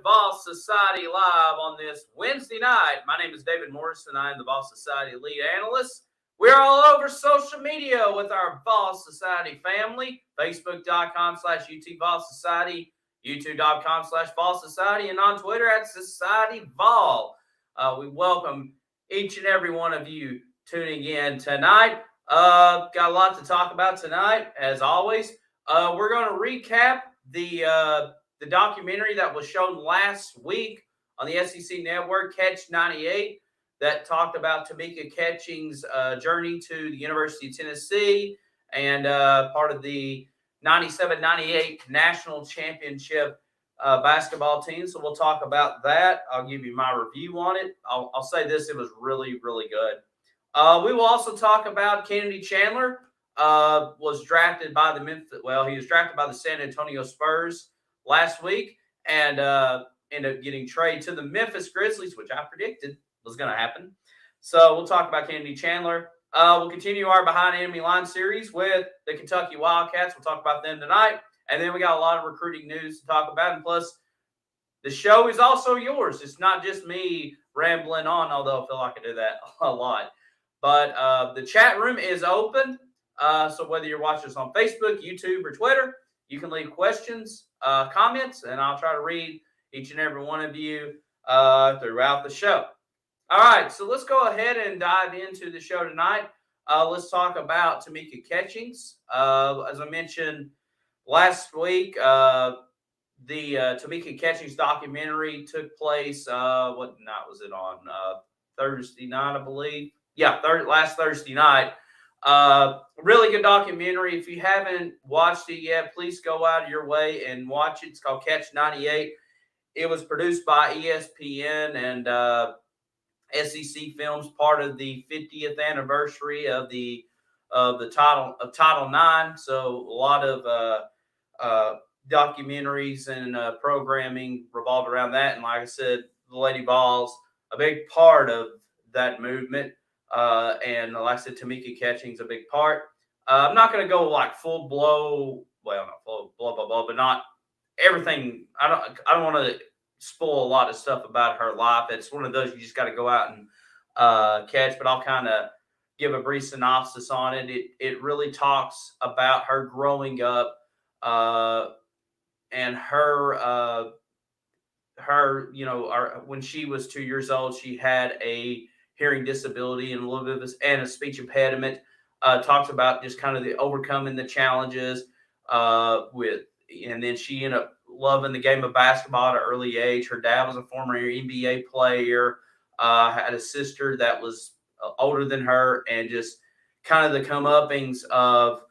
Boss Society Live on this Wednesday night. My name is David Morrison. I am the Boss Society lead analyst. We're all over social media with our Boss Society family. Facebook.com/UT Boss Society, YouTube.com/Boss Society, and on Twitter at Society Vol. We welcome each and every one of you tuning in tonight. Got a lot to talk about tonight, as always. We're going to recap the documentary that was shown last week on the SEC network, Catch98, that talked about Tamika Catching's journey to the University of Tennessee and part of the 97-98 National Championship basketball team. So we'll talk about that. I'll give you my review on it. I'll say this, it was really, really good. We will also talk about Kennedy Chandler. Was drafted by the he was drafted by the San Antonio Spurs last week and ended up getting traded to the Memphis Grizzlies, which I predicted was going to happen. So we'll talk about Kennedy Chandler. We'll continue our Behind Enemy Line series with the Kentucky Wildcats. We'll talk about them tonight. And then we got a lot of recruiting news to talk about. And plus, the show is also yours. It's not just me rambling on, although I feel like I do that a lot. But the chat room is open. So whether you're watching us on Facebook, YouTube, or Twitter, you can leave questions, comments, and I'll try to read each and every one of you throughout the show. All right, so let's go ahead and dive into the show tonight. Let's talk about Tamika Catchings. As I mentioned last week, the Tamika Catchings documentary took place, what night was it on? Thursday night, I believe. Yeah, last Thursday night. Really good documentary. If you haven't watched it yet, please go out of your way and watch it. It's called Catch98. It was produced by ESPN and SEC Films, part of the 50th anniversary of the Title IX. So a lot of documentaries and programming revolved around that. And like I said, the Lady Vols, a big part of that movement. And like I said, Tamika Catching's a big part. I'm not going to go like full blow, well, not full blah, blah, blah, but not everything. I don't want to spoil a lot of stuff about her life. It's one of those you just got to go out and catch, but I'll kind of give a brief synopsis on it. It really talks about her growing up and her, when she was 2 years old, she had a hearing disability and a little bit of a speech impediment. Talks about just kind of the overcoming the challenges and then she ended up loving the game of basketball at an early age. Her dad was a former NBA player, had a sister that was older than her, and just kind of the comeuppings of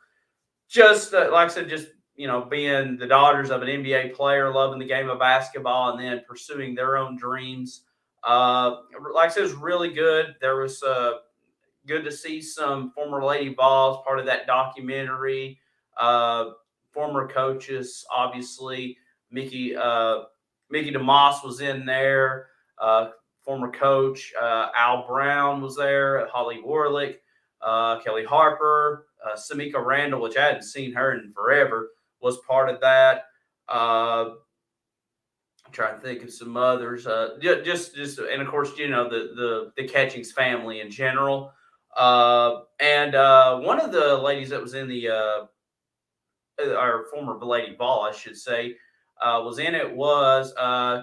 just like I said, just being the daughters of an NBA player, loving the game of basketball, and then pursuing their own dreams. Like I said, it was really good. There was good to see some former Lady Vols part of that documentary. Former coaches, obviously. Mickey DeMoss was in there. Former coach Al Brown was there. Holly Warlick, Kelly Harper, Samika Randall, which I hadn't seen her in forever, was part of that. I'm trying to think of some others. Just and of course, the Catchings family in general. And one of the ladies that was in our former Lady Vol, I should say, was in it was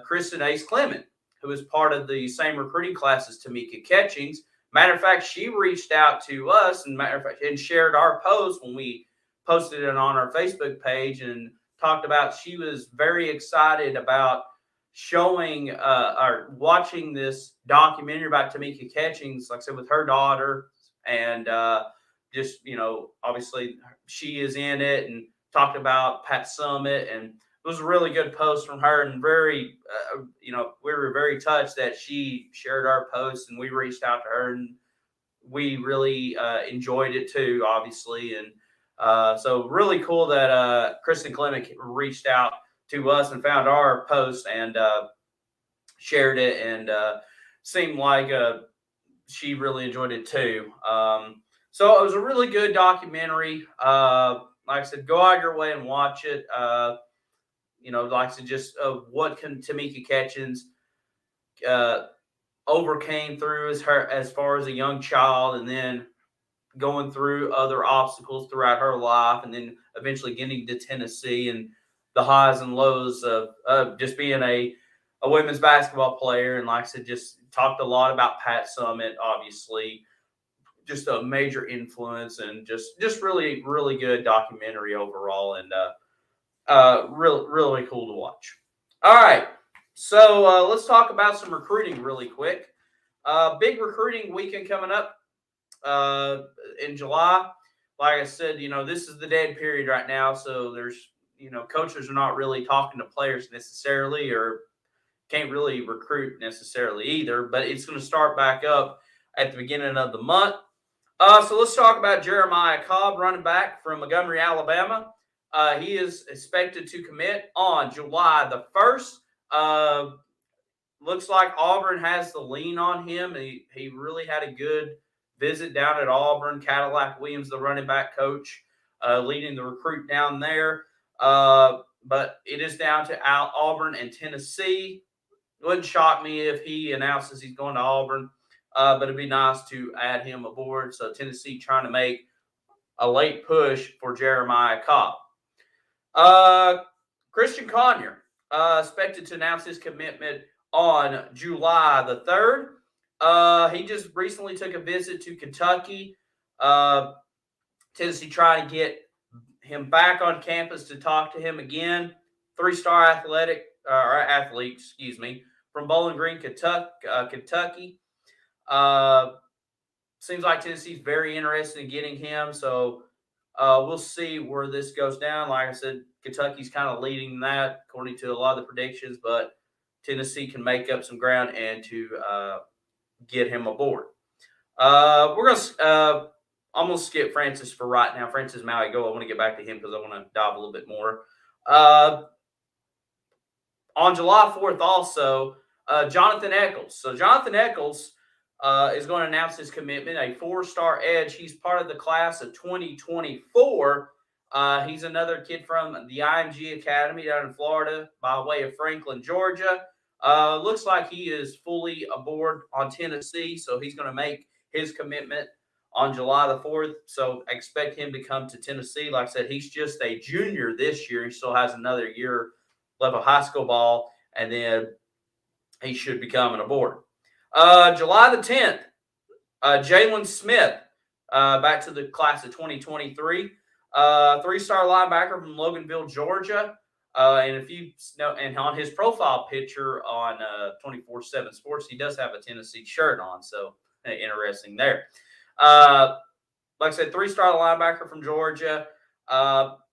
Kristen Ace Clement, who was part of the same recruiting class as Tamika Catchings. Matter of fact, she reached out to us and shared our post when we posted it on our Facebook page and talked about she was very excited about showing or watching this documentary about Tamika Catchings, like I said, with her daughter, and just obviously she is in it, and talked about Pat Summit, and it was a really good post from her, and very we were very touched that she shared our post, and we reached out to her, and we really enjoyed it too, obviously, and so really cool that Kristen Clement reached out to us and found our post and shared it, and seemed like she really enjoyed it too. So it was a really good documentary. Like I said, go out your way and watch it. like to just what can Tamika Catchings overcame through as far as a young child, and then going through other obstacles throughout her life, and then eventually getting to Tennessee, and the highs and lows of just being a women's basketball player. And like I said, just talked a lot about Pat Summitt, obviously, just a major influence, and just really, really good documentary overall, and really cool to watch. All right, so let's talk about some recruiting really quick. Big recruiting weekend coming up in July. Like I said, this is the dead period right now, so there's coaches are not really talking to players necessarily, or can't really recruit necessarily either. But it's going to start back up at the beginning of the month. So let's talk about Jeremiah Cobb, running back from Montgomery, Alabama. He is expected to commit on July the 1st. Looks like Auburn has the lean on him. He really had a good visit down at Auburn. Cadillac Williams, the running back coach, leading the recruit down there. But it is down to Auburn and Tennessee. It wouldn't shock me if he announces he's going to Auburn, but it'd be nice to add him aboard. So Tennessee trying to make a late push for Jeremiah Cobb. Christian Conyer, expected to announce his commitment on July the 3rd. He just recently took a visit to Kentucky. Tennessee trying to get him back on campus to talk to him again. 3-star athlete, from Bowling Green, Kentucky. Seems like Tennessee's very interested in getting him, so we'll see where this goes down. Like I said, Kentucky's kind of leading that according to a lot of the predictions, but Tennessee can make up some ground and to get him aboard. I'm going to skip Francis for right now. Francis Maligo, I want to get back to him because I want to dive a little bit more. On July 4th also, Jonathan Echols. So Jonathan Echols is going to announce his commitment, a 4-star edge. He's part of the class of 2024. He's another kid from the IMG Academy down in Florida by way of Franklin, Georgia. Looks like he is fully aboard on Tennessee, so he's going to make his commitment on July the 4th. So expect him to come to Tennessee. Like I said, he's just a junior this year. He still has another year left of high school ball, and then he should be coming aboard. July the 10th, Jalen Smith, back to the class of 2023. 3-star linebacker from Loganville, Georgia. And if you know, and on his profile picture on 24/7 Sports, he does have a Tennessee shirt on, so interesting there. Like I said, 3-star linebacker from Georgia.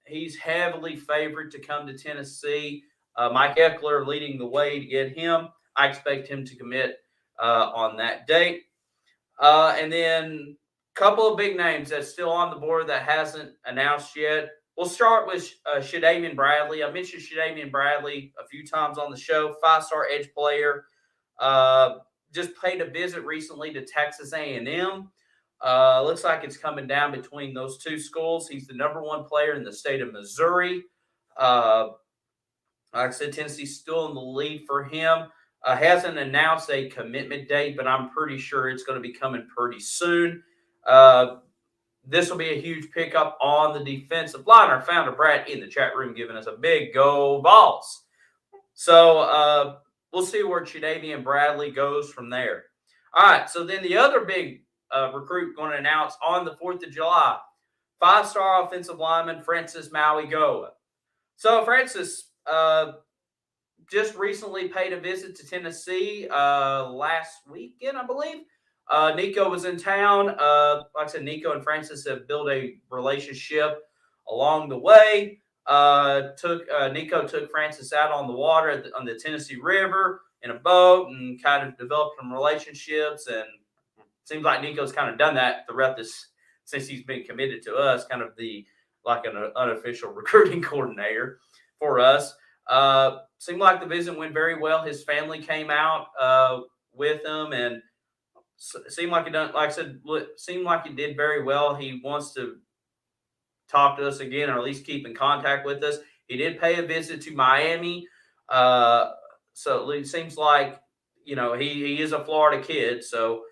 He's heavily favored to come to Tennessee. Mike Eckler leading the way to get him. I expect him to commit on that date. And then a couple of big names that's still on the board that hasn't announced yet. We'll start with Damon Bradley. I mentioned Damon Bradley a few times on the show. 5-star edge player. Just paid a visit recently to Texas A&M. Looks like it's coming down between those two schools. He's the number 1 player in the state of Missouri. Like I said, Tennessee's still in the lead for him. Hasn't announced a commitment date, but I'm pretty sure it's going to be coming pretty soon. This will be a huge pickup on the defensive line. Our founder, Brad, in the chat room, giving us a big go balls. So we'll see where Chadavian Bradley goes from there. All right, so then the other big recruit going to announce on the 4th of July, 5-star offensive lineman Francis Maligoa. So Francis just recently paid a visit to Tennessee last weekend, I believe. Nico was in town. Like I said, Nico and Francis have built a relationship along the way. Nico took Francis out on the water on the Tennessee River in a boat and kind of developed some relationships. And it seems like Nico's kind of done that throughout this since he's been committed to us, kind of like an unofficial recruiting coordinator for us. Seemed like the visit went very well. His family came out with him, and seemed like it did very well. He wants to talk to us again, or at least keep in contact with us. He did pay a visit to Miami. So it seems like, he is a Florida kid. So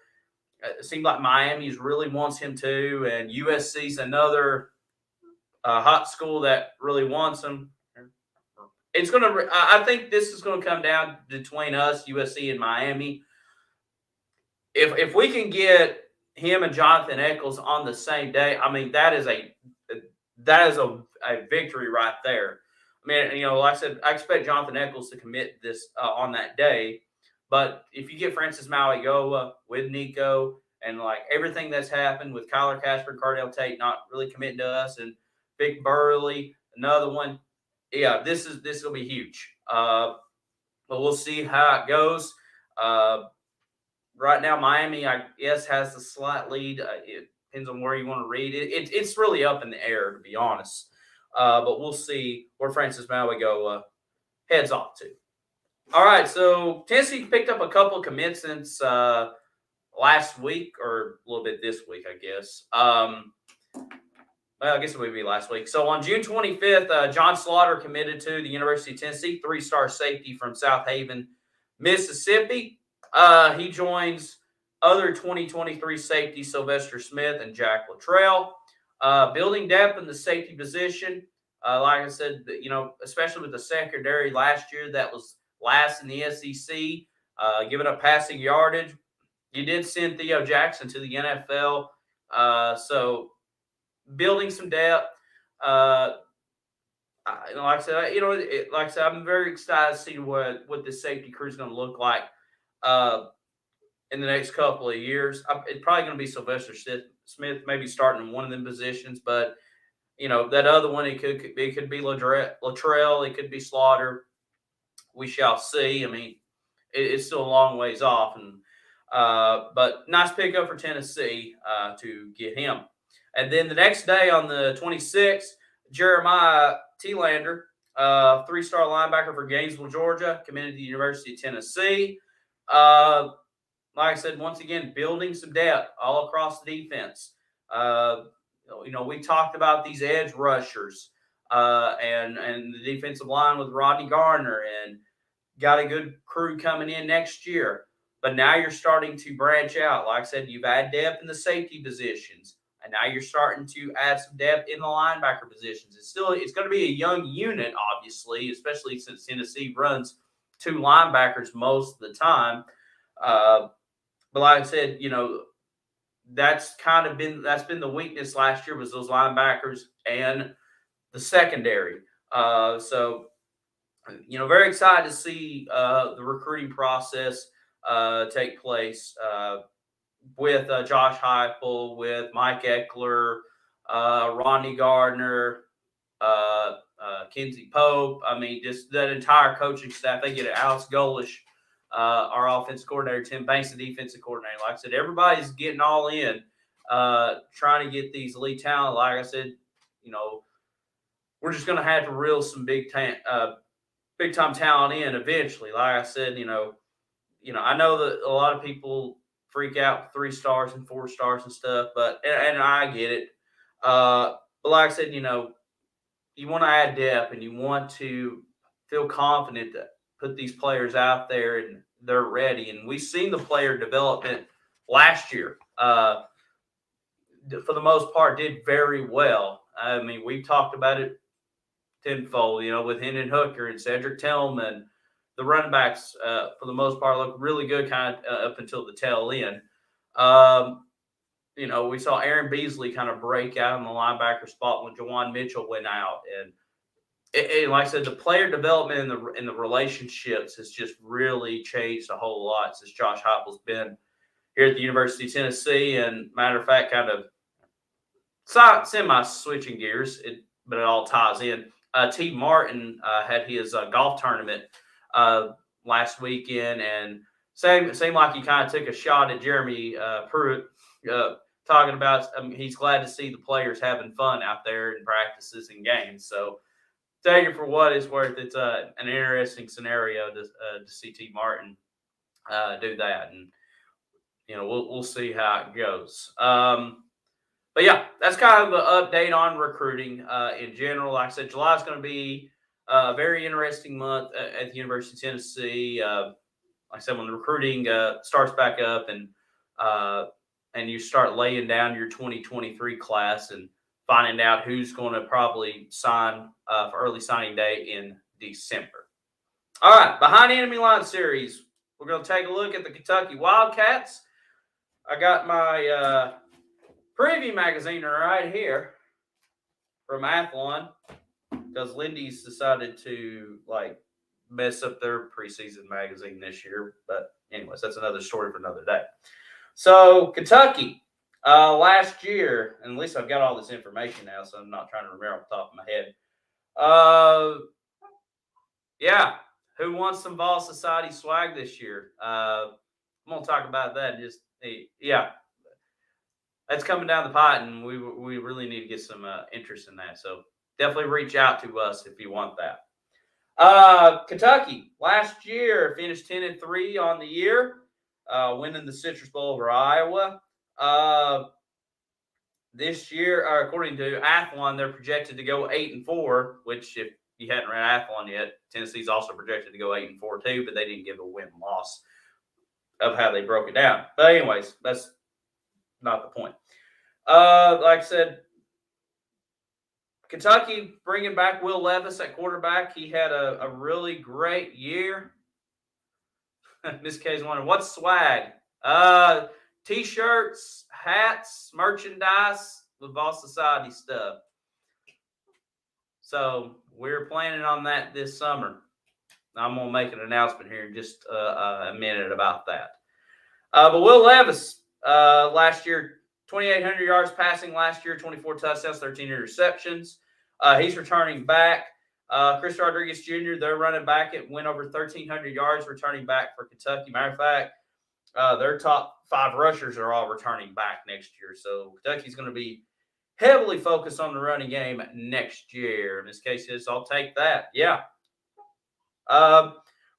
it seems like Miami really wants him too. And USC's another hot school that really wants him. I think this is going to come down between us, USC, and Miami. If we can get him and Jonathan Echols on the same day, I mean, that is a victory right there. I mean, like I said, I expect Jonathan Echols to commit this on that day. But if you get Francis Mauigoa with Nico and like everything that's happened with Kyler Casper and Cardell Tate not really committing to us, and Vic Burley, another one, yeah, this will be huge. But we'll see how it goes. Right now, Miami, I guess, has the slight lead. It depends on where you want to read it. It's really up in the air, to be honest. But we'll see where Francis Mauigoa heads off to. All right, so Tennessee picked up a couple of commits since last week, or a little bit this week, I guess. Well, I guess it would be last week. So on June 25th, John Slaughter committed to the University of Tennessee, 3-star safety from South Haven, Mississippi. He joins other 2023 safeties Sylvester Smith and Jack Luttrell. Building depth in the safety position. Like I said, especially with the secondary last year, that was last in the SEC, giving up passing yardage. You did send Theo Jackson to the NFL. So building some depth. Like I said, I'm very excited to see what this safety crew is going to look like in the next couple of years. It's probably going to be Sylvester Smith, maybe starting in one of them positions, but that other one, it could be Luttrell, it could be Slaughter. We shall see. I mean, it's still a long ways off, but nice pickup for Tennessee to get him. And then the next day on the 26th, Jeremiah Thielander, 3-star linebacker for Gainesville, Georgia, committed to the University of Tennessee. Like I said, once again, building some depth all across the defense. We talked about these edge rushers and the defensive line with Rodney Gardner, and got a good crew coming in next year. But now you're starting to branch out. Like I said, you've added depth in the safety positions, and now you're starting to add some depth in the linebacker positions. It's going to be a young unit, obviously, especially since Tennessee runs 2 linebackers most of the time. But like I said, that's been the weakness last year, was those linebackers and the secondary. So very excited to see the recruiting process take place with Josh Heupel, with Mike Eckler, Rodney Gardner, Kenzie Pope. I mean, just that entire coaching staff. They get Alex Golish, our offensive coordinator, Tim Banks, the defensive coordinator. Like I said, everybody's getting all in, trying to get these elite talent. Like I said, we're just going to have to reel some big time talent in eventually. Like I said, I know that a lot of people freak out with 3 stars and 4 stars and stuff, and I get it. But like I said, you want to add depth, and you want to feel confident to put these players out there and they're ready. And we've seen the player development last year. For the most part, did very well. I mean, we've talked about it tenfold, with Hendon Hooker and Cedric Tillman. The running backs, for the most part, look really good kind of up until the tail end. We saw Aaron Beasley kind of break out in the linebacker spot when Jawan Mitchell went out. And like I said, the player development and the relationships has just really changed a whole lot since Josh Heupel's been here at the University of Tennessee. And matter of fact, kind of semi-switching gears, but it all ties in. T. Martin had his golf tournament last weekend, and seemed like he kind of took a shot at Jeremy Pruitt, talking about he's glad to see the players having fun out there in practices and games. So take it for what it's worth. It's an interesting scenario to see T. Martin do that, and we'll see how it goes. But yeah, that's kind of an update on recruiting in general. Like I said, July is going to be Very interesting month at the University of Tennessee. Like I said, when the recruiting starts back up and you start laying down your 2023 class and finding out who's going to probably sign for early signing day in December. All right, Behind Enemy Line series. We're going to take a look at the Kentucky Wildcats. I got my preview magazine right here from Athlon because Lindy's decided to mess up their preseason magazine this year. But anyways, that's another story for another day. So Kentucky last year, and at least I've got all this information now, so I'm not trying to remember off the top of my head. Yeah, who wants some Vol Society swag this year? I'm gonna talk about that. That's coming down the pipe, and we really need to get some interest in that. So definitely reach out to us if you want that. Kentucky last year finished 10-3 on the year, winning the Citrus Bowl over Iowa. This year, according to Athlon, they're projected to go 8-4, which if you hadn't read Athlon yet, Tennessee's also projected to go 8-4 too, but they didn't give a win-loss of how they broke it down. But anyways, that's not the point. Like I said, Kentucky bringing back Will Levis at quarterback. He had a really great year. Miss K's wondering, what's swag? T-shirts, hats, merchandise with Vol Society stuff. So we're planning on that this summer. I'm going to make an announcement here in just a minute about that. But Will Levis, last year, 2,800 yards passing last year, 24 touchdowns, 13 interceptions. He's returning back. Chris Rodriguez Jr., their running back, went over 1,300 yards returning back for Kentucky. Matter of fact, their top 5 rushers are all returning back next year. So Kentucky's going to be heavily focused on the running game next year. In this case, I'll take that. Yeah.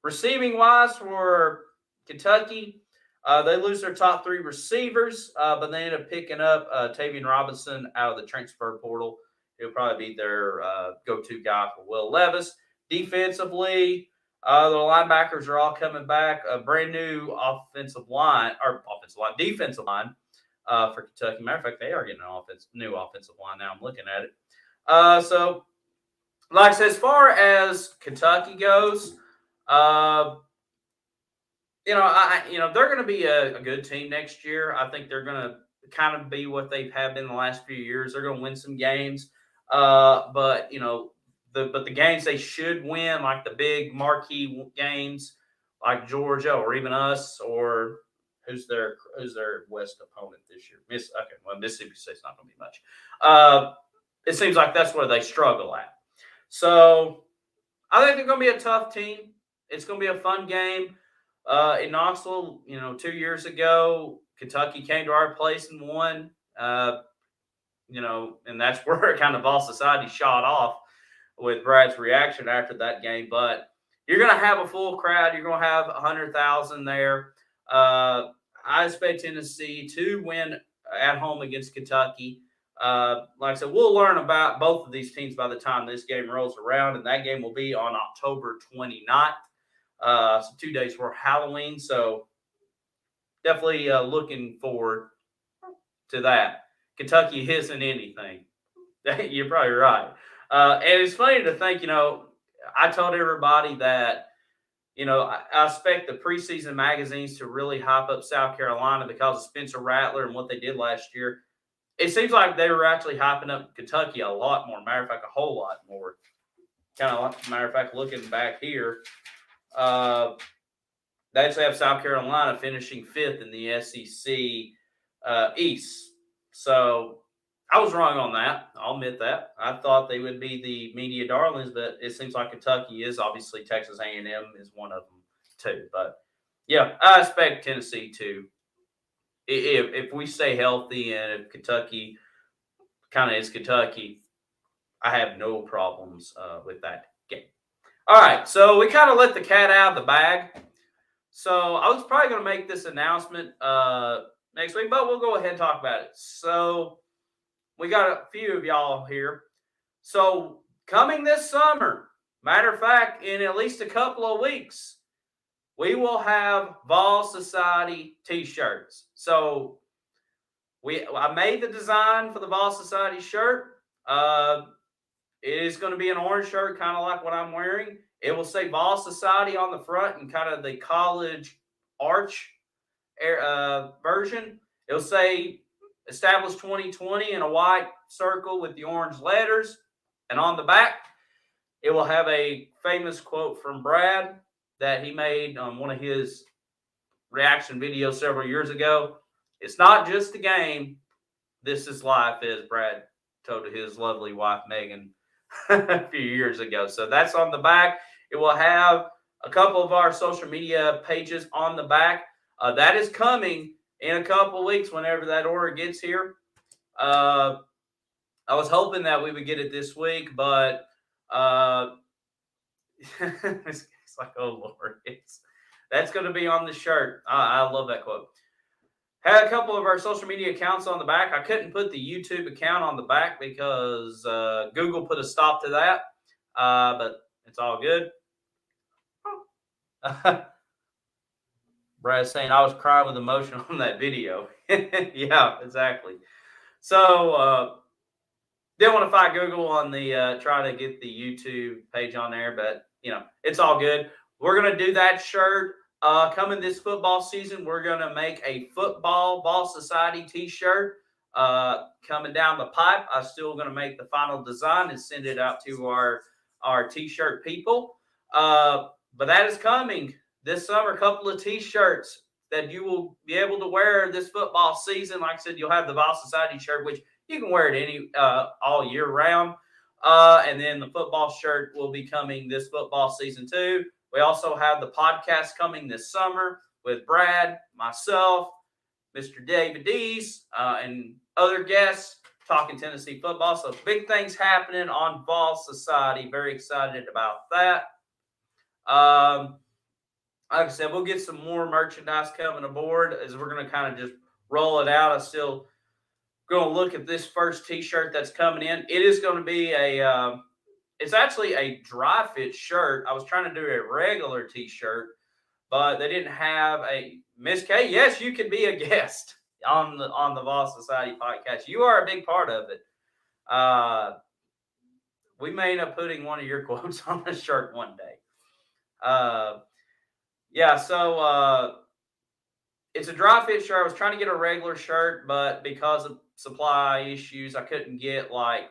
Receiving wise for Kentucky, they lose their top 3 receivers, but they end up picking up Tavian Robinson out of the transfer portal. He'll probably be their go-to guy for Will Levis. Defensively, the linebackers are all coming back. A brand new defensive line for Kentucky. Matter of fact, they are getting an new offensive line now. I'm looking at it. So, like I said, as far as Kentucky goes, they're going to be a good team next year. I think they're going to kind of be what they have been the last few years. They're going to win some games, but the games they should win, like the big marquee games, like Georgia or even us, or who's their West opponent this year? Mississippi State's not going to be much. It seems like that's where they struggle at. So I think they're going to be a tough team. It's going to be a fun game. In Knoxville, 2 years ago, Kentucky came to our place and won. And that's where kind of Vol Society shot off with Brad's reaction after that game. But you're going to have a full crowd. You're going to have 100,000 there. I expect Tennessee to win at home against Kentucky. Like I said, we'll learn about both of these teams by the time this game rolls around, and that game will be on October 29th. So 2 days for Halloween. So definitely looking forward to that. Kentucky isn't anything. You're probably right. And it's funny to think, I told everybody that, I expect the preseason magazines to really hype up South Carolina because of Spencer Rattler and what they did last year. It seems like they were actually hyping up Kentucky a lot more. Matter of fact, a whole lot more. Matter of fact, looking back here, they actually have South Carolina finishing 5th in the SEC East. So I was wrong on that. I'll admit that. I thought they would be the media darlings, but it seems like Kentucky is. Obviously, Texas A&M is one of them too. But yeah, I expect Tennessee to. If we stay healthy and if Kentucky kind of is Kentucky, I have no problems with that game. All right, so we kind of let the cat out of the bag. So I was probably going to make this announcement next week, but we'll go ahead and talk about it. So we got a few of y'all here. So coming this summer, Matter of fact, in at least a couple of weeks, we will have Vol Society t-shirts. So I made the design for the Vol Society shirt. It is going to be an orange shirt, kind of like what I'm wearing. It will say Vol Society on the front and kind of the college arch version. It'll say established 2020 in a white circle with the orange letters. And on the back, it will have a famous quote from Brad that he made on one of his reaction videos several years ago. It's not just a game. This is life, as Brad told his lovely wife, Megan, a few years ago. So that's on the back. It will have a couple of our social media pages on the back. That is coming in a couple of weeks whenever that order gets here. I was hoping that we would get it this week, but it's like, oh Lord, that's going to be on the shirt. I love that quote. Had a couple of our social media accounts on the back. I couldn't put the YouTube account on the back because Google put a stop to that, but it's all good. Brad's saying I was crying with emotion on that video. Yeah, exactly. So didn't want to fight Google on the trying to get the YouTube page on there, but it's all good. We're gonna do that shirt coming this football season. We're gonna make a football Vol Society t-shirt coming down the pipe. I'm still gonna make the final design and send it out to our t-shirt people. But that is coming this summer. A couple of t-shirts that you will be able to wear this football season. Like I said, you'll have the Vol Society shirt, which you can wear it all year round. And then the football shirt will be coming this football season too. We also have the podcast coming this summer with Brad, myself, Mr. David Dees, and other guests talking Tennessee football. So big things happening on Vol Society. Very excited about that. Like I said, we'll get some more merchandise coming aboard as we're going to kind of just roll it out. I still going to look at this first t-shirt that's coming in. It is going to be it's actually a dry fit shirt. I was trying to do a regular t-shirt, but they didn't have a Miss K. Yes, you can be a guest on the Vol Society podcast. You are a big part of it. We may end up putting one of your quotes on the shirt one day. So it's a dry fit shirt. I was trying to get a regular shirt, but because of supply issues, I couldn't get like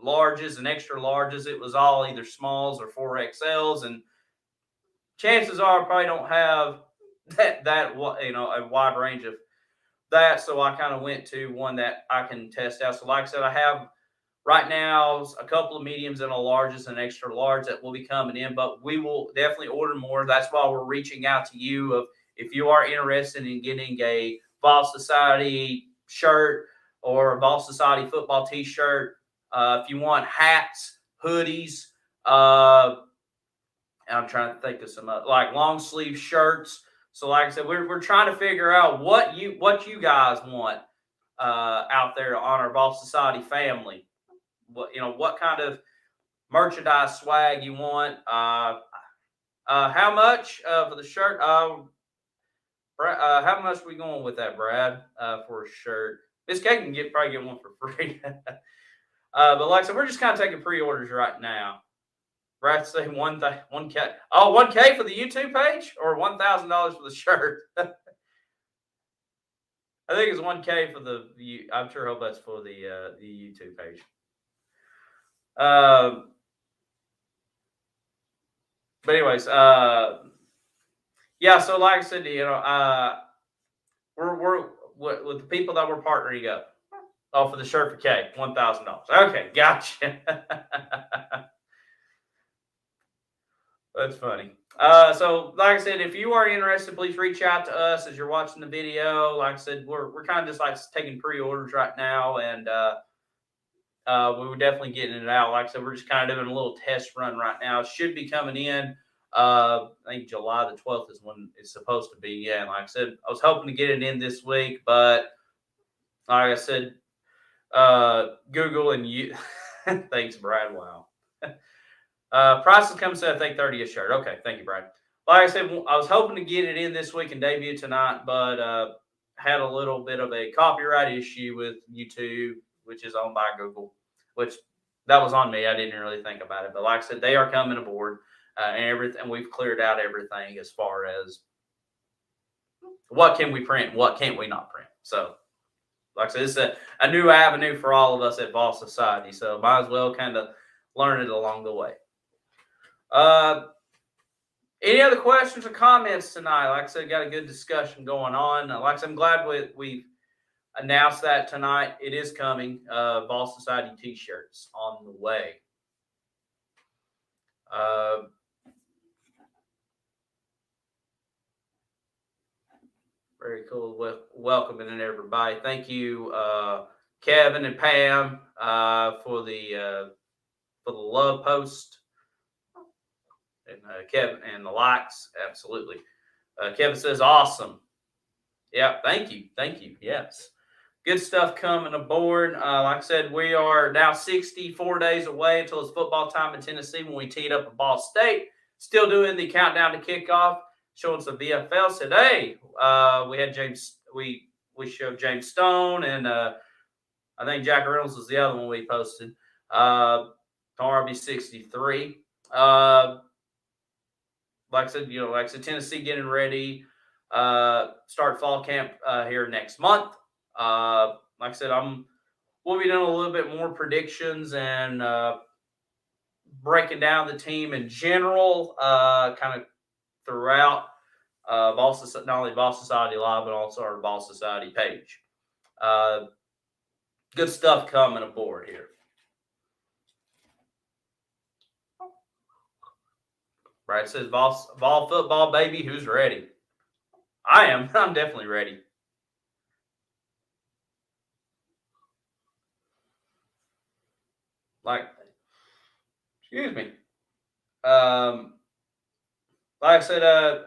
larges and extra larges. It was all either smalls or 4XLs, and chances are I probably don't have that a wide range of that. So I kind of went to one that I can test out. So like I said, I have right now a couple of mediums and a larges and extra large that will be coming in, but we will definitely order more. That's why we're reaching out to you if you are interested in getting a Vol Society shirt or a Vol Society football t-shirt. If you want hats, hoodies, I'm trying to think of some like long sleeve shirts. So like I said, we're trying to figure out what you guys want out there on our Vol Society family. What kind of merchandise swag you want. How much for the shirt? How much are we going with that, Brad, for a shirt? Miss K can probably get one for free. But like I said, we're just kind of taking pre-orders right now. Brad say 1K. Oh, 1K for the YouTube page or $1,000 for the shirt? I think it's 1K for I'm sure hope that's for the YouTube page. But anyways, yeah. So like I said, we're with the people that we're partnering up. Oh, for the shirt for K, $1,000. Okay, gotcha. That's funny. So like I said, if you are interested, please reach out to us as you're watching the video. Like I said, we're kind of just like taking pre-orders right now, and we were definitely getting it out. Like I said, we're just kind of doing a little test run right now. It should be coming in. I think July the 12th is when it's supposed to be. Yeah, and like I said, I was hoping to get it in this week, but like I said, Google and you. Thanks, Brad. Wow. Prices come to, I think, $30 a shirt. Okay, thank you, Brad. Like I said, I was hoping to get it in this week and debut tonight, but had a little bit of a copyright issue with YouTube, which is owned by Google, which that was on me. I didn't really think about it. But like I said, they are coming aboard and everything. We've cleared out everything as far as what can we print, what can't we not print. So, like I said, it's a new avenue for all of us at Vol Society. So, might as well kind of learn it along the way. Any other questions or comments tonight? Like I said, got a good discussion going on. Like I said, I'm glad we've announced that tonight. It is coming. Vol Society T-shirts on the way. Very cool. Welcoming everybody. Thank you, Kevin and Pam, for the love post, and Kevin and the likes. Absolutely. Kevin says, "Awesome." Yeah, thank you. Yes, good stuff coming aboard. Like I said, we are now 64 days away until it's football time in Tennessee when we teed up at Ball State. Still doing the countdown to kickoff. Showing some VFL today. We had James. We showed James Stone, and I think Jack Reynolds was the other one we posted. Tomorrow will be 63. Like I said, Tennessee getting ready. Start fall camp here next month. Like I said, we'll be doing a little bit more predictions and breaking down the team in general, kind of throughout not only Vol Society Live, but also our Vol Society page. Good stuff coming aboard here. Brad says, Vol football, baby, who's ready? I am. I'm definitely ready. Excuse me. Like I said,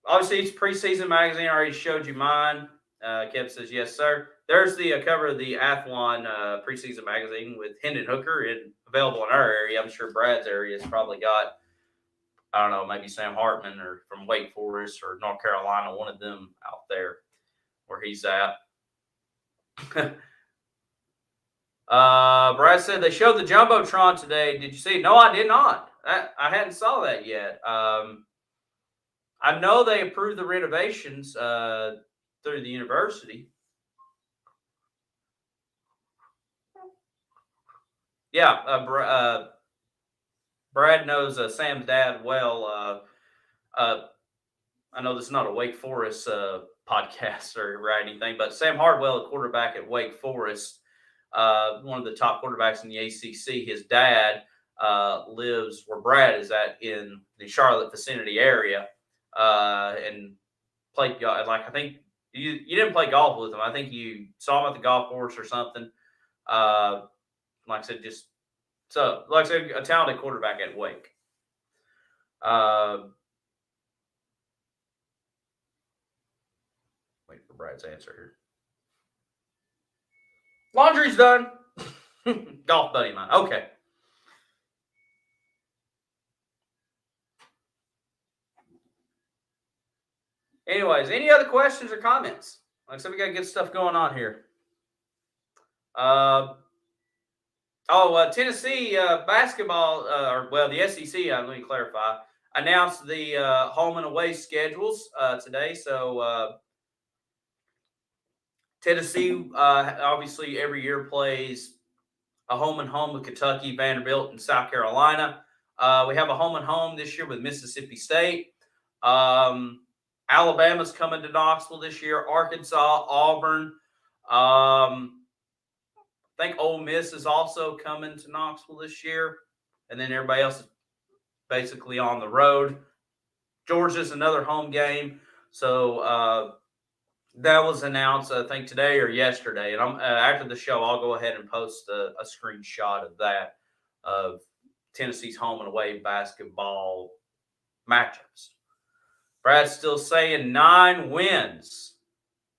obviously it's preseason magazine. I already showed you mine. Kev says, yes, sir. There's the cover of the Athlon preseason magazine with Hendon Hooker and available in our area. I'm sure Brad's area has probably got, I don't know, maybe Sam Hartman or from Wake Forest or North Carolina, one of them out there where he's at. Brad said they showed the Jumbotron today. Did you see it? No, I did not. I hadn't saw that yet. I know they approved the renovations through the university. Yeah, Brad knows Sam's dad well. I know this is not a Wake Forest podcast or anything, but Sam Hardwell, a quarterback at Wake Forest, one of the top quarterbacks in the ACC, his dad lives where Brad is at in the Charlotte vicinity area, and played golf. Like I think you didn't play golf with him. I think you saw him at the golf course or something. Like I said, a talented quarterback at Wake. Wait for Brad's answer here. Laundry's done. Golf buddy of mine. Okay. Anyways, any other questions or comments? Like I said, we got good stuff going on here. Tennessee basketball, the SEC, let me clarify, announced the home and away schedules today. So Tennessee, obviously, every year plays a home and home with Kentucky, Vanderbilt, and South Carolina. We have a home and home this year with Mississippi State. Alabama's coming to Knoxville this year. Arkansas, Auburn. I think Ole Miss is also coming to Knoxville this year. And then everybody else is basically on the road. Georgia's another home game. So that was announced, I think, today or yesterday. And after the show, I'll go ahead and post a screenshot of that, of Tennessee's home and away basketball matchups. Brad's still saying 9 wins.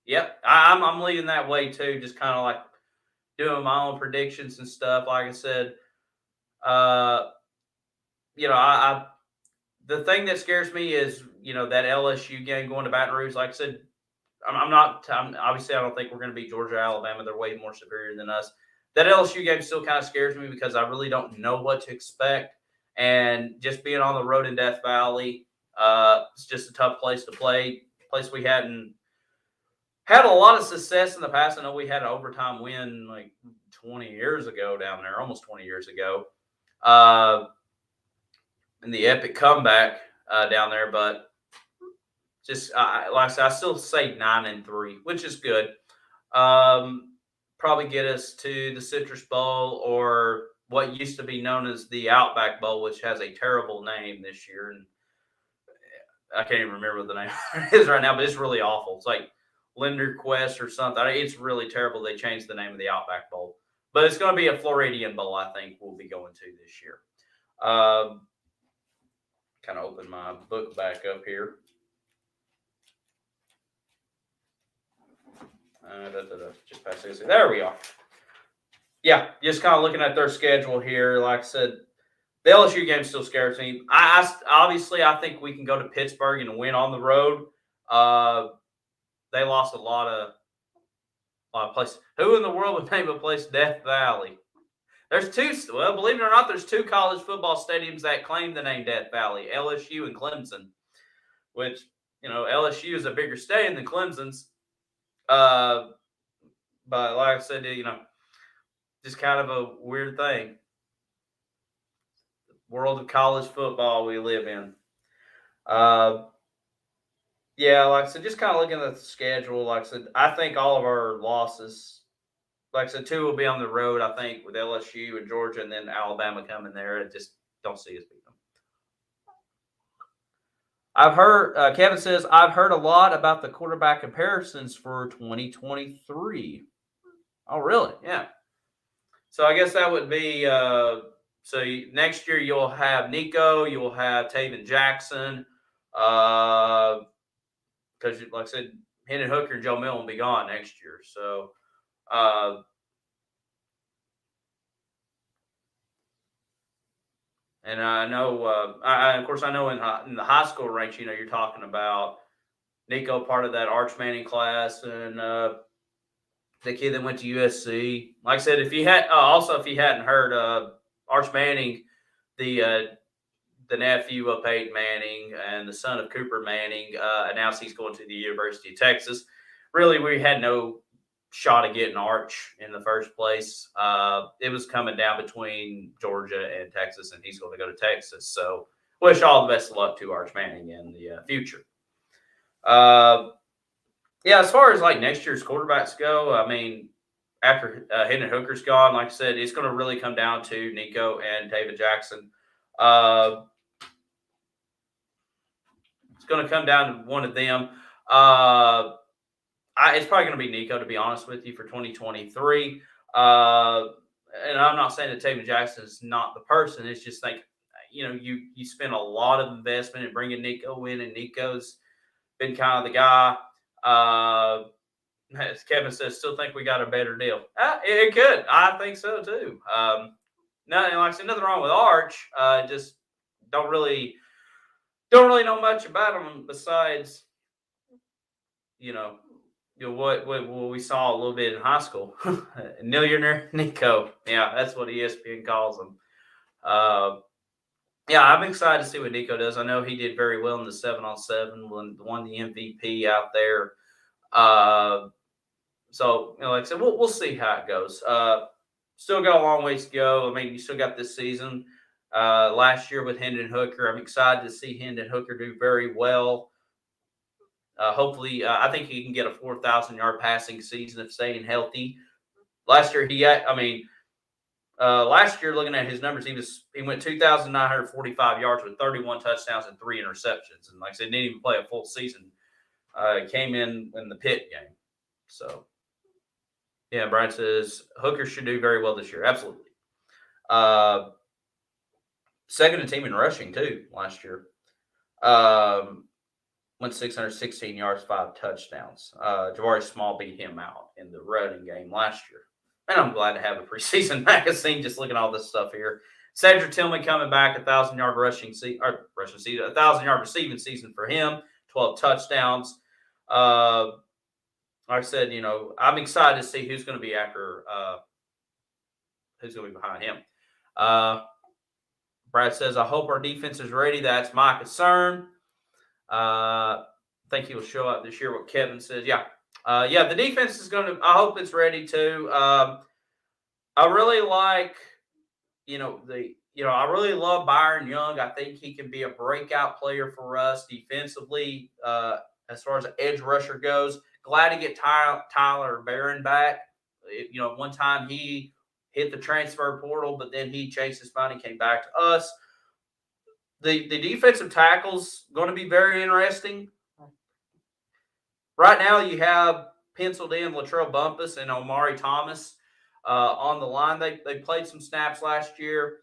Yep, I'm leading that way too, just kind of like doing my own predictions and stuff. Like I said, the thing that scares me is, that LSU game going to Baton Rouge. Like I said, obviously I don't think we're going to beat Georgia, Alabama. They're way more superior than us. That LSU game still kind of scares me because I really don't know what to expect. And just being on the road in Death Valley, it's just a tough place to play. Place we hadn't had a lot of success in the past. I know we had an overtime win like 20 years ago down there, almost 20 years ago. In the epic comeback down there, but just like I said, I still say 9-3, which is good. Probably get us to the Citrus Bowl or what used to be known as the Outback Bowl, which has a terrible name this year, and I can't even remember what the name is right now, but it's really awful. It's like Linder Quest or something. It's really terrible. They changed the name of the Outback Bowl, but it's going to be a Floridian Bowl. I think we'll be going to this year. Kind of open my book back up here. Just past 60. There we are. Yeah, just kind of looking at their schedule here. Like I said, the LSU game still scares me. Obviously, I think we can go to Pittsburgh and win on the road. They lost a lot of places. Who in the world would name a place Death Valley? There's two. Well, believe it or not, there's two college football stadiums that claim the name Death Valley: LSU and Clemson. Which LSU is a bigger stadium than Clemson's. But like I said, just kind of a weird thing. The world of college football we live in. Yeah, like I said, just kind of looking at the schedule. Like I said, I think all of our losses, like I said, 2 will be on the road, I think, with LSU and Georgia, and then Alabama coming there. I just don't see us beating them. I've heard, Kevin says, I've heard a lot about the quarterback comparisons for 2023. Oh, really? Yeah. So I guess that would be, next year you'll have Nico, you'll have Taven Jackson, because like I said, Hendon Hooker and Joe Milton will be gone next year. So, and I know, of course, I know in the high school ranks, you're talking about Nico, part of that Arch Manning class, and the kid that went to USC. Like I said, if you hadn't heard, Arch Manning, the nephew of Peyton Manning and the son of Cooper Manning, announced he's going to the University of Texas. Really, we had no shot of getting Arch in the first place. It was coming down between Georgia and Texas, and he's going to go to Texas. So wish all the best of luck to Arch Manning in the future. Yeah, as far as like next year's quarterbacks go, I mean, after Hendon Hooker's gone, like I said, it's going to really come down to Nico and David Jackson. It's going to come down to one of them. It's probably going to be Nico, to be honest with you, for 2023. And I'm not saying that Taven Jackson is not the person. It's just like, you spend a lot of investment in bringing Nico in, and Nico's been kind of the guy. As Kevin says, still think we got a better deal. It could. I think so too. Nothing, like I said, nothing wrong with Arch. Just don't really know much about him besides, what we saw a little bit in high school. Millionaire Nico. Yeah, that's what ESPN calls him. Yeah, I'm excited to see what Nico does. I know he did very well in the 7-on-7, won the MVP out there. So, like I said, we'll see how it goes. Still got a long ways to go. I mean, you still got this season. Last year with Hendon Hooker, I'm excited to see Hendon Hooker do very well. Hopefully, I think he can get a 4,000-yard passing season if staying healthy. Last year, last year, looking at his numbers, he went 2,945 yards with 31 touchdowns and 3 interceptions. And like I said, didn't even play a full season. Came in the Pitt game. So, yeah, Brian says Hooker should do very well this year. Absolutely. Second in team in rushing, too, last year. Went 616 yards, 5 touchdowns. Jabari Small beat him out in the running game last year. And I'm glad to have a preseason magazine just looking at all this stuff here. Cedric Tillman coming back, 1,000-yard rushing season, 1,000-yard receiving season for him, 12 touchdowns. Like I said, I'm excited to see who's going to be who's going to be behind him. Brad says, I hope our defense is ready. That's my concern. I think he'll show up this year. What Kevin says, yeah, the defense is going to. I hope it's ready too. I really like, I really love Byron Young. I think he can be a breakout player for us defensively. As far as an edge rusher goes, glad to get Tyler Barron back. One time he hit the transfer portal, but then he changed his mind and came back to us. The defensive tackles going to be very interesting. Right now, you have penciled in Latrell Bumpus and Omari Thomas on the line. They played some snaps last year,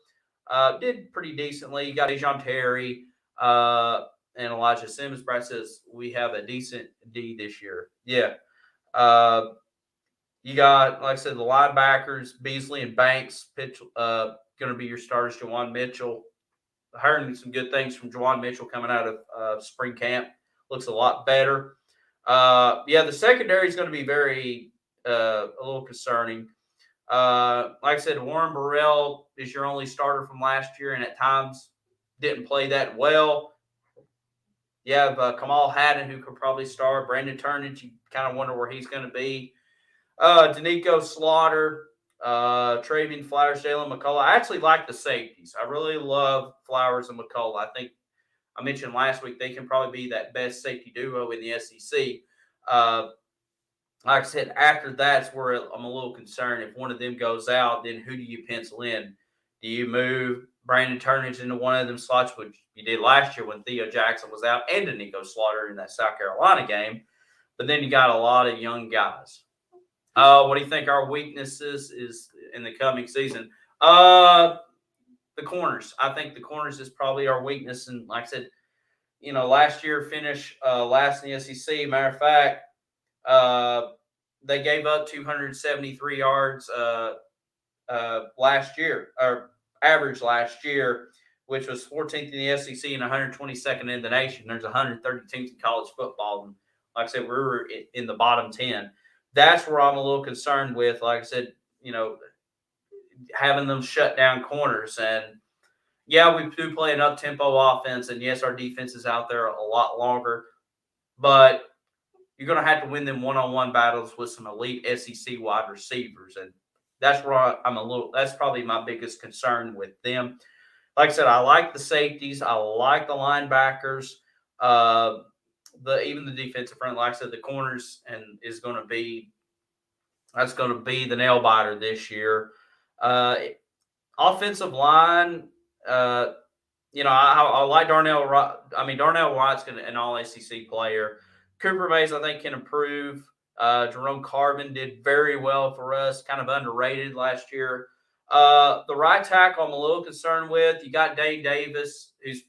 did pretty decently. You got Dejon Terry and Elijah Simmons. Brad says we have a decent D this year. Yeah. You got, like I said, the linebackers, Beasley and Banks, going to be your starters. Jawan Mitchell. Hearing some good things from Jawan Mitchell coming out of spring camp. Looks a lot better. The secondary is going to be very a little concerning. Like I said, Warren Burrell is your only starter from last year, and at times didn't play that well. You have Kamal Haddon, who could probably start. Brandon Turnage, you kind of wonder where he's going to be. Danico Slaughter, Travian Flowers, Jalen McCullough. I actually like the safeties. I really love Flowers and McCullough. I think I mentioned last week they can probably be that best safety duo in the SEC. Like I said, after that's where I'm a little concerned. If one of them goes out, then who do you pencil in? Do you move Brandon Turnage into one of them slots, which you did last year when Theo Jackson was out, and Danico Slaughter in that South Carolina game? But then you got a lot of young guys. What do you think our weaknesses is in the coming season? The corners. I think the corners is probably our weakness. And like I said, last year finished last in the SEC. Matter of fact, they gave up 273 yards last year, or average last year, which was 14th in the SEC and 122nd in the nation. There's 130 teams in college football. And like I said, we were in the bottom 10. That's where I'm a little concerned with, like I said, having them shut down corners. And, yeah, we do play an up-tempo offense, and, yes, our defense is out there a lot longer. But you're going to have to win them one-on-one battles with some elite SEC wide receivers. And that's where that's probably my biggest concern with them. Like I said, I like the safeties. I like the linebackers. Even the defensive front, like I said, the corners is going to be the nail biter this year. Offensive line, I like Darnell. Darnell Wright's an all SEC player. Cooper Mays, I think, can improve. Jerome Carvin did very well for us, kind of underrated last year. The right tackle I'm a little concerned with. You got Dane Davis, who's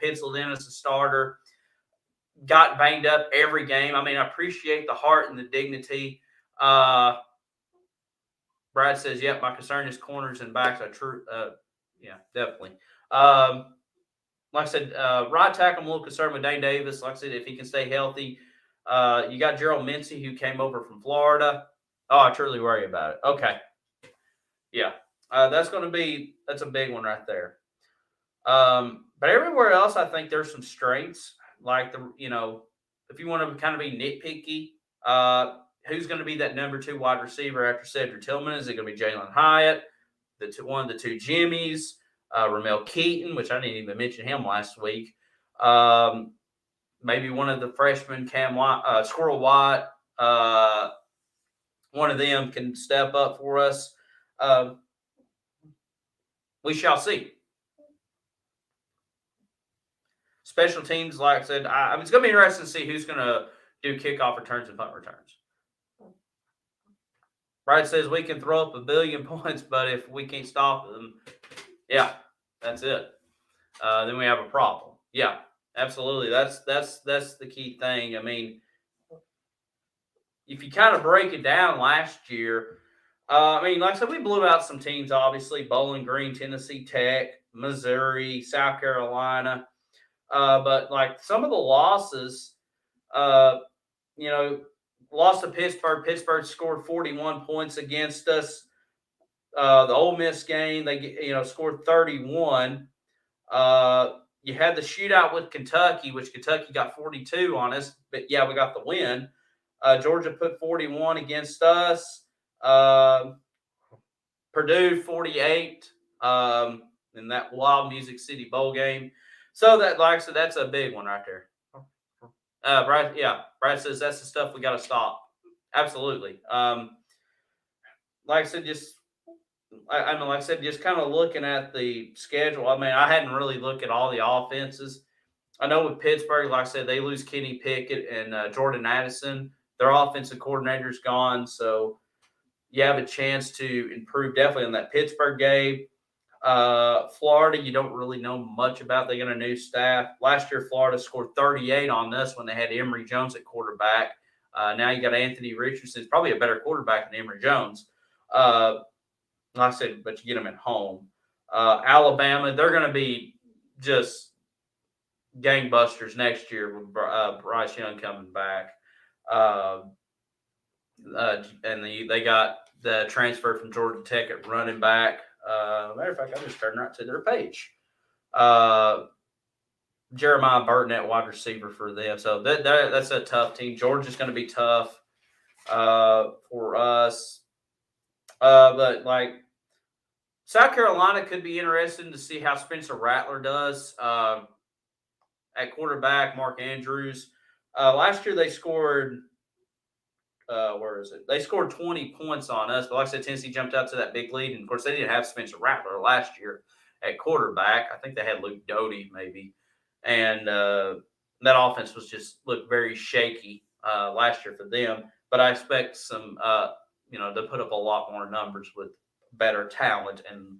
penciled in as a starter. Got banged up every game. I appreciate the heart and the dignity. Brad says, yep, my concern is corners and backs. Yeah, definitely. Like I said, right tackle, I'm a little concerned with Dane Davis. Like I said, if he can stay healthy. You got Gerald Mincy, who came over from Florida. Oh, I truly worry about it. Okay. Yeah. That's a big one right there. But everywhere else, I think there's some strengths. Like if you want to kind of be nitpicky, who's going to be that number 2 wide receiver after Cedric Tillman? Is it going to be Jalen Hyatt, one of the 2 Jimmies, Ramel Keaton, which I didn't even mention him last week. Maybe one of the freshmen, Squirrel White. One of them can step up for us. We shall see. Special teams, like I said, it's going to be interesting to see who's going to do kickoff returns and punt returns. Brad says we can throw up 1 billion points, but if we can't stop them, yeah, that's it. Then we have a problem. Yeah, absolutely. That's the key thing. If you kind of break it down last year, I mean, like I said, we blew out some teams, obviously. Bowling Green, Tennessee Tech, Missouri, South Carolina. But like some of the losses, uh, you know, lost to Pittsburgh. Pittsburgh scored 41 points against us. The Ole Miss game, they scored 31. You had the shootout with Kentucky, which Kentucky got 42 on us, but yeah, we got the win. Georgia put 41 against us. Purdue 48 in that Wild Music City Bowl game. So that, like I said, that's a big one right there. Brad says that's the stuff we got to stop. Absolutely. Like I said, like I said, just kind of looking at the schedule. I mean, I hadn't really looked at all the offenses. I know with Pittsburgh, like I said, they lose Kenny Pickett and Jordan Addison. Their offensive coordinator's gone, so you have a chance to improve definitely on that Pittsburgh game. Florida, you don't really know much about. They got a new staff. Last year, Florida scored 38 on us when they had Emory Jones at quarterback. Now you got Anthony Richardson. He's probably a better quarterback than Emory Jones. Like I said, but you get them at home. Alabama, they're going to be just gangbusters next year with Bryce Young coming back. And they got the transfer from Georgia Tech at running back. Matter of fact, I just turned right to their page. Jeremiah Burton at wide receiver for them. So that's a tough team. Georgia's going to be tough for us. But like South Carolina could be interesting to see how Spencer Rattler does at quarterback. Mark Andrews. Last year they scored. Where is it? They scored 20 points on us, but like I said, Tennessee jumped out to that big lead, and of course they didn't have Spencer Rattler last year at quarterback. I think they had Luke Doty maybe, and that offense was just looked very shaky last year for them. But I expect some, to put up a lot more numbers with better talent, and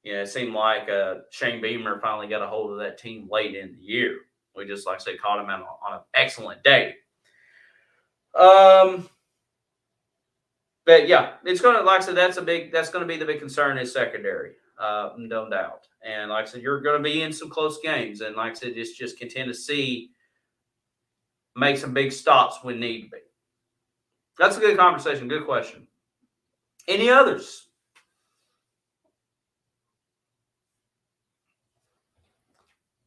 it seemed like Shane Beamer finally got a hold of that team late in the year. We just, like I said, caught him on an excellent day. But yeah, it's going to, like I said, that's going to be the big concern is secondary, no doubt. And like I said, you're going to be in some close games. And like I said, just can Tennessee make some big stops when need be. That's a good conversation. Good question. Any others?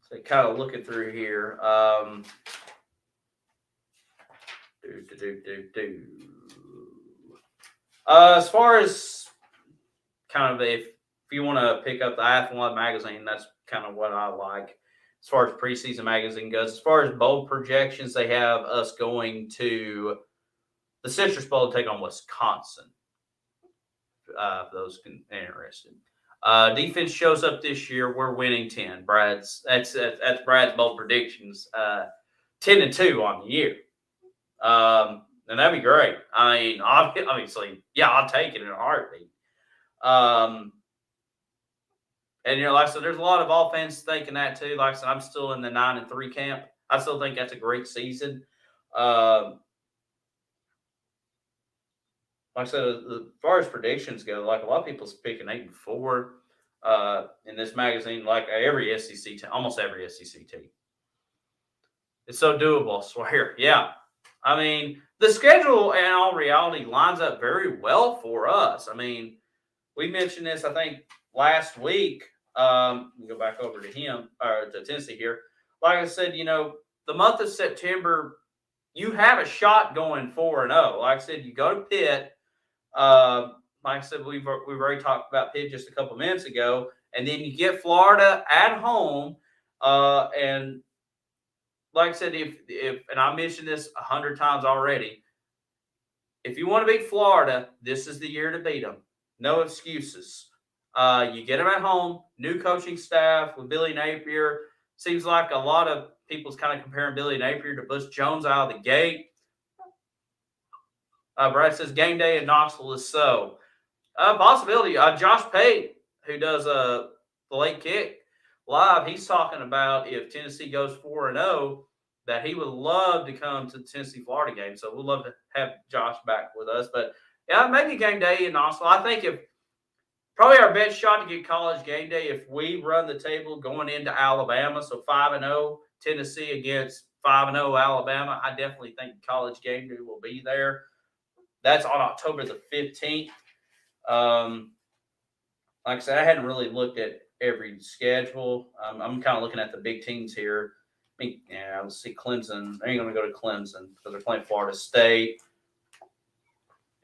So kind of looking through here. As far as kind of if you want to pick up the Athlon magazine, that's kind of what I like. As far as preseason magazine goes, as far as bowl projections, they have us going to the Citrus Bowl to take on Wisconsin. For those interested, defense shows up this year. We're winning 10. That's Brad's bowl predictions. 10-2 on the year. And that'd be great. I mean, obviously, yeah, I'll take it in a heartbeat. And like I said, there's a lot of offense thinking that too. Like I said, I'm still in the 9-3 camp. I still think that's a great season. Like I said, as far as predictions go, like a lot of people's picking 8-4 in this magazine, like every SEC team, almost every SEC team. It's so doable, I swear. Yeah. I mean, the schedule, in all reality, lines up very well for us. I mean, we mentioned this, I think, last week. We'll go back over to to Tennessee here. Like I said, the month of September, you have a shot going 4-0. Like I said, you go to Pitt. Like I said, we've already talked about Pitt just a couple minutes ago. And then you get Florida at home. And like I said, if and I mentioned this 100 times already, if you want to beat Florida, this is the year to beat them. No excuses. You get them at home, new coaching staff with Billy Napier. Seems like a lot of people's kind of comparing Billy Napier to Butch Jones out of the gate. Brad says game day in Knoxville is so. Possibility. Josh Pate, who does the late kick live, he's talking about if Tennessee goes 4-0, that he would love to come to the Tennessee-Florida game. So we'd love to have Josh back with us. But Yeah, maybe game day in Knoxville. I think if probably our best shot to get college game day if we run the table going into Alabama. So 5-0 Tennessee against 5-0 Alabama. I definitely think college game day will be there. That's on October the 15th. Like I said, I hadn't really looked at every schedule. I'm kind of looking at the big teams here. Yeah, let's see. Clemson. They ain't going to go to Clemson because they're playing Florida State.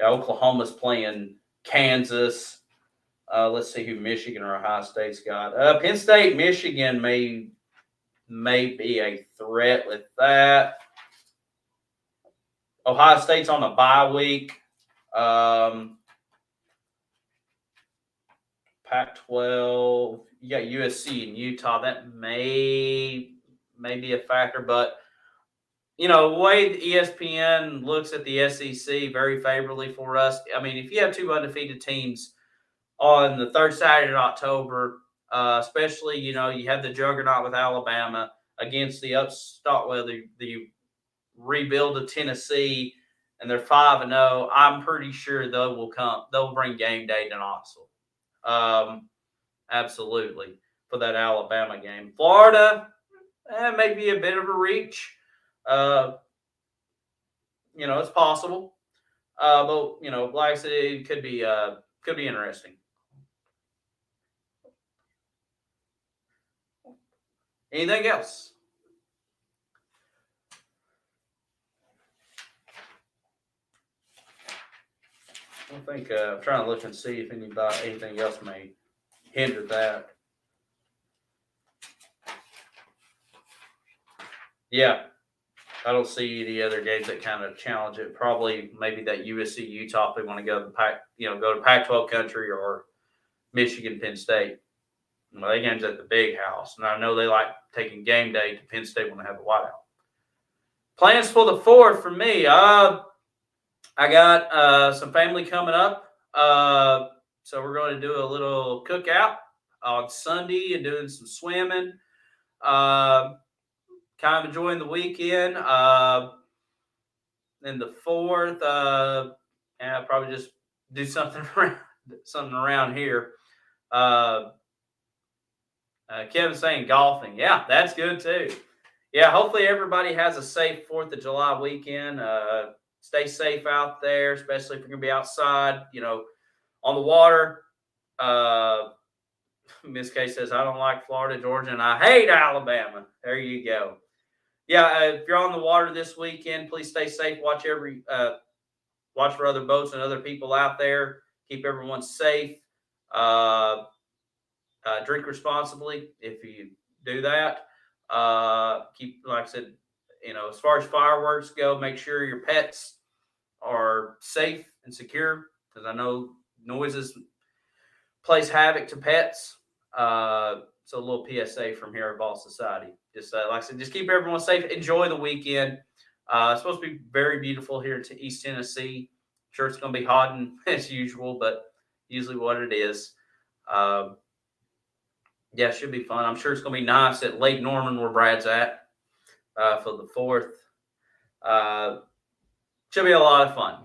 Yeah, Oklahoma's playing Kansas. Let's see who Michigan or Ohio State's got. Penn State, Michigan may be a threat with that. Ohio State's on a bye week. Pac-12, you got USC and Utah. That may be a factor, but the way the ESPN looks at the SEC very favorably for us. I mean, if you have two undefeated teams on the third Saturday of October, especially you have the juggernaut with Alabama against the upstart, the rebuild of Tennessee, and they're 5-0. I'm pretty sure they'll bring game day to Knoxville. Absolutely, for that Alabama game. Florida, may be a bit of a reach. It's possible. But like I said, it could be interesting. Anything else? I think I'm trying to look and see if anything else may hinder that. Yeah, I don't see any other games that kind of challenge it. Probably maybe that USC Utah if they want to go to go to Pac-12 country, or Michigan Penn State. Well, that game's at the big house, and I know they like taking game day to Penn State when they have a whiteout. Plans for the 4th for me. I got some family coming up, so we're going to do a little cookout on Sunday and doing some swimming. Kind of enjoying the weekend. Then the 4th, probably just do something around here. Kevin's saying golfing. Yeah, that's good too. Yeah, hopefully everybody has a safe 4th of July weekend. Stay safe out there, especially if you're going to be outside, on the water. Miss K says, I don't like Florida, Georgia, and I hate Alabama. There you go. Yeah, if you're on the water this weekend, please stay safe. Watch for other boats and other people out there. Keep everyone safe. Drink responsibly if you do that. Keep, like I said, as far as fireworks go, make sure your pets are safe and secure, because I know noises plays havoc to pets. So a little PSA from here at Ball Society. Just like I said, just keep everyone safe. Enjoy the weekend. It's supposed to be very beautiful here to East Tennessee. I'm sure it's going to be hot and as usual, but usually what it is. Yeah, it should be fun. I'm sure it's going to be nice at Lake Norman where Brad's at for the 4th. Should be a lot of fun.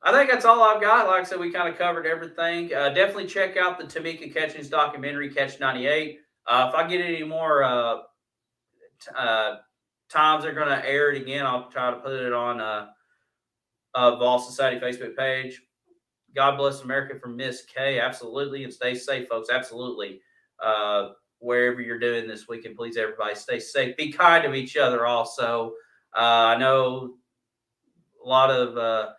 I think that's all I've got. Like I said, we kind of covered everything. Definitely check out the Tamika Catching's documentary, Catch98. If I get any more times they're going to air it again, I'll try to put it on Vol Society Facebook page. God bless America from Miss K. Absolutely. And stay safe, folks. Absolutely. Wherever you're doing this weekend, please, everybody, stay safe. Be kind to each other also. I know a lot of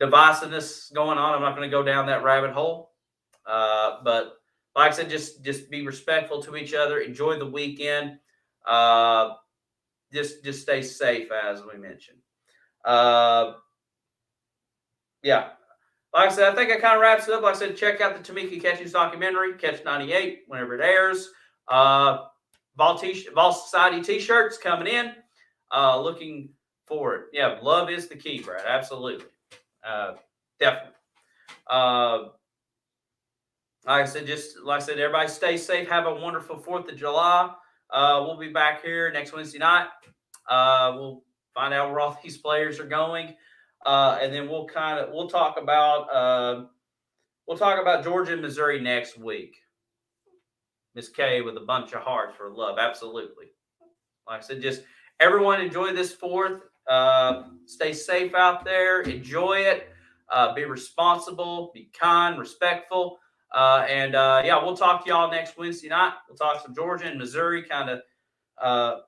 divisiveness going on. I'm not going to go down that rabbit hole. But like I said, just be respectful to each other. Enjoy the weekend. Just stay safe, as we mentioned. Yeah. Like I said, I think it kind of wraps it up. Like I said, check out the Tamika Catching's documentary, Catch98, whenever it airs. Vol Society T-shirts coming in. Looking forward. Yeah, love is the key, Brad. Absolutely. Definitely. Like I said, everybody stay safe. Have a wonderful 4th of July. We'll be back here next Wednesday night. We'll find out where all these players are going, and then we'll talk about Georgia and Missouri next week. Miss K with a bunch of hearts for love, absolutely. Like I said, just everyone enjoy this 4th. Stay safe out there. Enjoy it. Be responsible. Be kind, respectful. Yeah, we'll talk to y'all next Wednesday night. We'll talk some Georgia and Missouri, kind of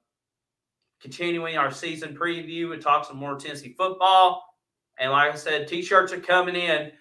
continuing our season preview and talk some more Tennessee football. And like I said, T-shirts are coming in.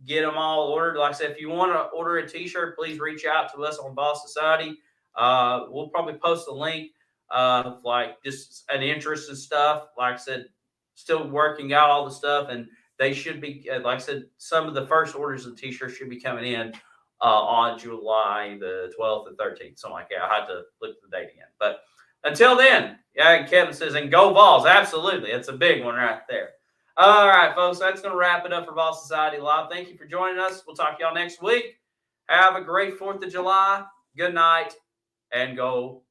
Get them all ordered. Like I said, if you want to order a T-shirt, please reach out to us on Boss Society. We'll probably post a link, like just an interest and stuff. Like I said, still working out all the stuff, and they should be, like I said, some of the first orders of T-shirts should be coming in on July the 12th and 13th, something like that. I have to look at the date again. But until then, yeah, Kevin says, and go Vols. Absolutely. It's a big one right there. All right, folks, that's going to wrap it up for Vol Society Live. Thank you for joining us. We'll talk to y'all next week. Have a great 4th of July. Good night, and go